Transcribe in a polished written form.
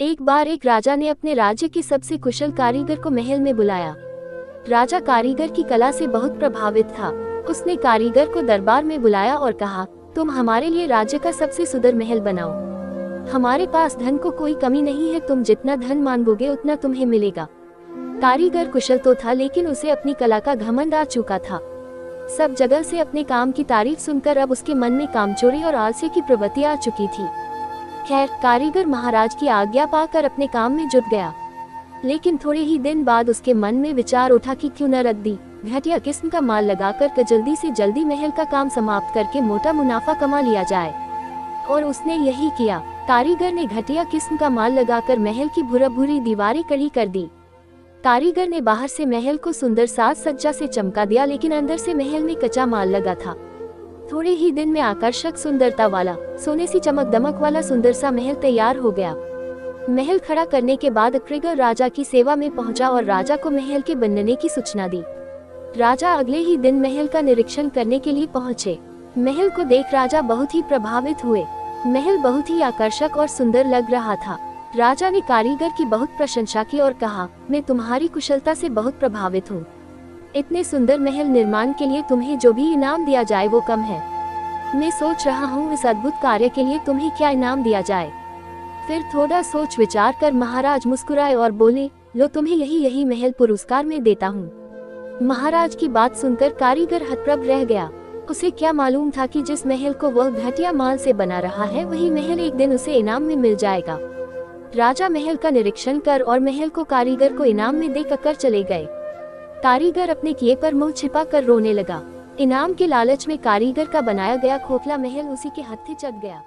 एक बार एक राजा ने अपने राज्य के सबसे कुशल कारीगर को महल में बुलाया। राजा कारीगर की कला से बहुत प्रभावित था। उसने कारीगर को दरबार में बुलाया और कहा, तुम हमारे लिए राज्य का सबसे सुंदर महल बनाओ। हमारे पास धन को कोई कमी नहीं है, तुम जितना धन मांगोगे उतना तुम्हें मिलेगा। कारीगर कुशल तो था, लेकिन उसे अपनी कला का घमंड आ चुका था। सब जगह से अपने काम की तारीफ सुनकर अब उसके मन में कामचोरी और आलस्य की प्रवृत्ति आ चुकी थी। खैर, कारीगर महाराज की आज्ञा पाकर अपने काम में जुट गया। लेकिन थोड़े ही दिन बाद उसके मन में विचार उठा कि क्यों न रद्दी घटिया किस्म का माल लगाकर जल्दी से जल्दी महल का काम समाप्त करके मोटा मुनाफा कमा लिया जाए। और उसने यही किया। कारीगर ने घटिया किस्म का माल लगाकर महल की भूरी दीवारें कड़ी कर दी। कारीगर ने बाहर से महल को सुंदर साज सज्जा से चमका दिया, लेकिन अंदर से महल में कच्चा माल लगा था। थोड़े ही दिन में आकर्षक सुंदरता वाला, सोने सी चमक दमक वाला सुंदर सा महल तैयार हो गया। महल खड़ा करने के बाद कारीगर राजा की सेवा में पहुंचा और राजा को महल के बनने की सूचना दी। राजा अगले ही दिन महल का निरीक्षण करने के लिए पहुंचे। महल को देख राजा बहुत ही प्रभावित हुए। महल बहुत ही आकर्षक और सुंदर लग रहा था। राजा ने कारीगर की बहुत प्रशंसा की और कहा, मैं तुम्हारी कुशलता से बहुत प्रभावित हूँ। इतने सुंदर महल निर्माण के लिए तुम्हें जो भी इनाम दिया जाए वो कम है। मैं सोच रहा हूँ इस अद्भुत कार्य के लिए तुम्हें क्या इनाम दिया जाए। फिर थोड़ा सोच विचार कर महाराज मुस्कुराए और बोले, लो तुम्हें यही महल पुरस्कार में देता हूँ। महाराज की बात सुनकर कारीगर हतप्रभ रह गया। उसे क्या मालूम था कि जिस महल को वह घटिया माल से बना रहा है वही महल एक दिन उसे इनाम में मिल जाएगा। राजा महल का निरीक्षण कर और महल को कारीगर को इनाम में देकर चले गए। कारीगर अपने किए पर मुंह छिपा कर रोने लगा। इनाम के लालच में कारीगर का बनाया गया खोखला महल उसी के हत्थे चढ़ गया।